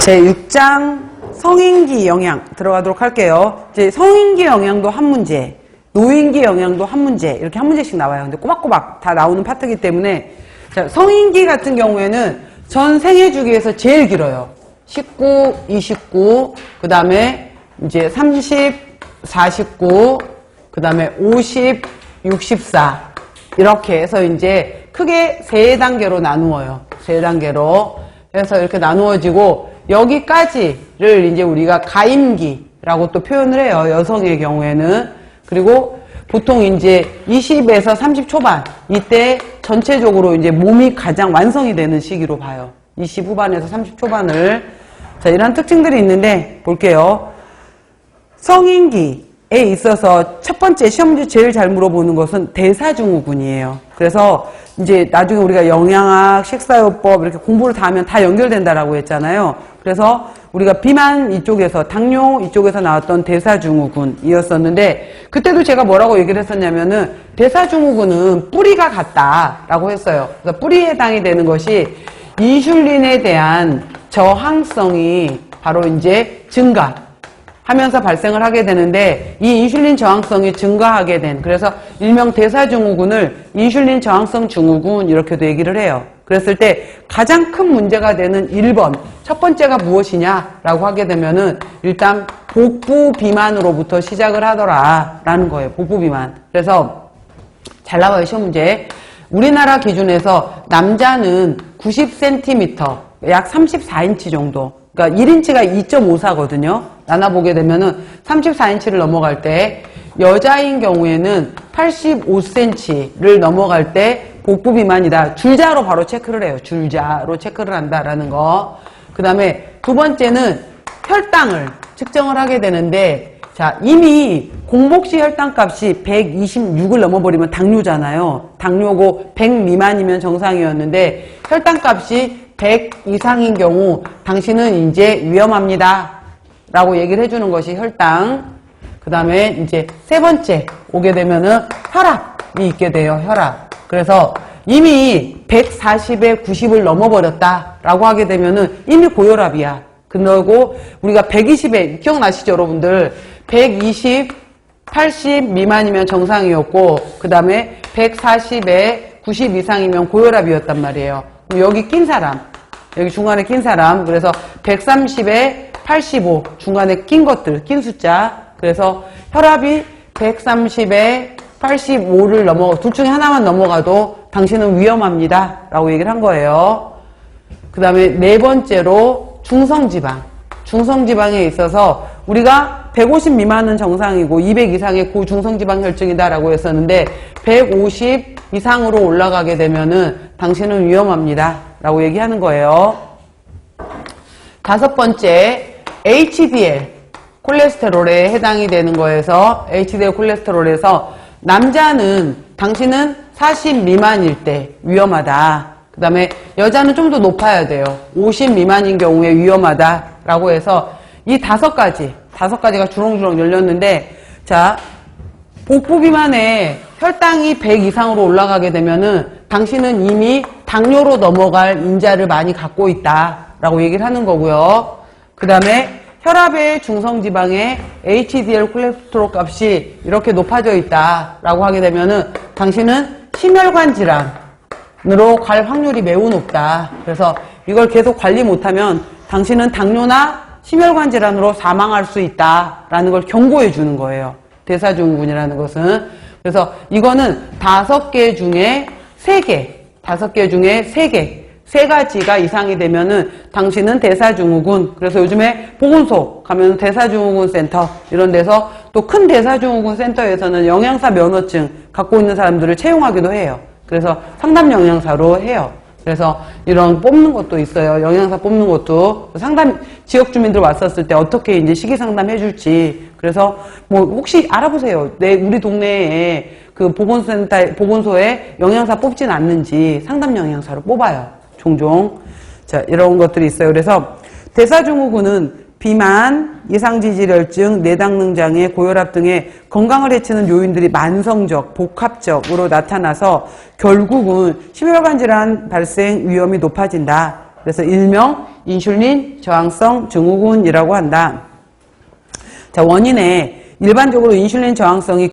제6장 성인기 영양 들어가도록 할게요. 이제 성인기 영양도 한 문제, 노인기 영양도 한 문제, 이렇게 한 문제씩 나와요. 근데 꼬박꼬박 다 나오는 파트이기 때문에, 자, 성인기 같은 경우에는 전 생애 주기에서 제일 길어요. 19, 29, 그 다음에 이제 30, 49, 그 다음에 50, 64. 이렇게 해서 이제 크게 세 단계로 나누어요. 세 단계로. 그래서 이렇게 나누어지고, 여기까지를 이제 우리가 가임기라고 또 표현을 해요. 여성의 경우에는. 그리고 보통 이제 20에서 30 초반, 이때 전체적으로 이제 몸이 가장 완성이 되는 시기로 봐요. 20 후반에서 30 초반을. 자, 이런 특징들이 있는데, 볼게요. 성인기에 있어서 첫 번째 시험 문제 제일 잘 물어보는 것은 대사증후군이에요. 그래서 이제 나중에 우리가 영양학, 식사요법 이렇게 공부를 다 하면 다 연결된다라고 했잖아요. 그래서 우리가 비만 이쪽에서, 당뇨 이쪽에서 나왔던 대사증후군이었었는데, 그때도 제가 뭐라고 얘기를 했었냐면은 대사증후군은 뿌리가 같다라고 했어요. 그래서 뿌리에 해당이 되는 것이 인슐린에 대한 저항성이 바로 이제 증가하면서 발생을 하게 되는데, 이 인슐린 저항성이 증가하게 된, 그래서 일명 대사증후군을 인슐린 저항성 증후군 이렇게도 얘기를 해요. 그랬을 때 가장 큰 문제가 되는 1번, 첫 번째가 무엇이냐라고 하게 되면은 일단 복부 비만으로부터 시작을 하더라라는 거예요. 복부 비만. 그래서 잘 나와요, 시험 문제. 우리나라 기준에서 남자는 90cm, 약 34인치 정도. 그러니까 1인치가 2.54거든요. 나눠보게 되면은 34인치를 넘어갈 때, 여자인 경우에는 85cm를 넘어갈 때 복부 비만이다. 줄자로 바로 체크를 해요. 줄자로 체크를 한다라는 거. 그 다음에 두 번째는 혈당을 측정을 하게 되는데, 자, 이미 공복시 혈당값이 126을 넘어버리면 당뇨잖아요. 당뇨고 100 미만이면 정상이었는데, 혈당값이 100 이상인 경우 당신은 이제 위험합니다 라고 얘기를 해주는 것이 혈당. 그 다음에 이제 세 번째 오게 되면은 혈압이 있게 돼요. 혈압. 그래서 이미 140에 90을 넘어버렸다 라고 하게 되면은 이미 고혈압이야. 그리고 우리가 120에, 기억나시죠 여러분들? 120, 80 미만이면 정상이었고, 그 다음에 140에 90 이상이면 고혈압이었단 말이에요. 여기 낀 사람, 여기 중간에 낀 사람, 그래서 130에 85, 중간에 낀 것들, 낀 숫자. 그래서 혈압이 130에 85를 둘 중에 하나만 넘어가도 당신은 위험합니다 라고 얘기를 한 거예요. 그 다음에 네 번째로 중성지방. 중성지방에 있어서 우리가 150 미만은 정상이고 200 이상의 고중성지방 혈증이다 라고 했었는데, 150 이상으로 올라가게 되면은 당신은 위험합니다 라고 얘기하는 거예요. 다섯 번째, HDL 콜레스테롤에 해당이 되는 거에서, HDL 콜레스테롤에서 남자는 당신은 40 미만일 때 위험하다. 그 다음에 여자는 좀 더 높아야 돼요. 50 미만인 경우에 위험하다라고 해서 이 다섯 가지가 주렁주렁 열렸는데, 자, 복부 비만에 혈당이 100 이상으로 올라가게 되면은 당신은 이미 당뇨로 넘어갈 인자를 많이 갖고 있다라고 얘기를 하는 거고요. 그 다음에 혈압의 중성지방에 HDL 콜레스테롤 값이 이렇게 높아져 있다라고 하게 되면은 당신은 심혈관 질환으로 갈 확률이 매우 높다. 그래서 이걸 계속 관리 못하면 당신은 당뇨나 심혈관 질환으로 사망할 수 있다라는 걸 경고해 주는 거예요. 대사증후군이라는 것은. 그래서 이거는 5개 중에 3개, 5개 중에 3개, 3가지가 이상이 되면은 당신은 대사증후군. 그래서 요즘에 보건소 가면 대사증후군 센터 이런 데서, 또 큰 대사증후군 센터에서는 영양사 면허증 갖고 있는 사람들을 채용하기도 해요. 그래서 상담 영양사로 해요. 그래서 이런 뽑는 것도 있어요. 영양사 뽑는 것도. 상담, 지역 주민들 왔었을 때 어떻게 이제 식이 상담 해줄지. 그래서 뭐 혹시 알아보세요. 우리 동네에 그 보건소에 영양사 뽑진 않는지 상담 영양사로 뽑아요. 종종. 자, 이런 것들이 있어요. 그래서 대사증후군은 비만, 이상지질혈증, 뇌당능장애, 고혈압 등의 건강을 해치는 요인들이 만성적, 복합적으로 나타나서 결국은 심혈관 질환 발생 위험이 높아진다 그래서 일명 인슐린 저항성 증후군이라고 한다. 자, 원인에 일반적으로 인슐린 저항성이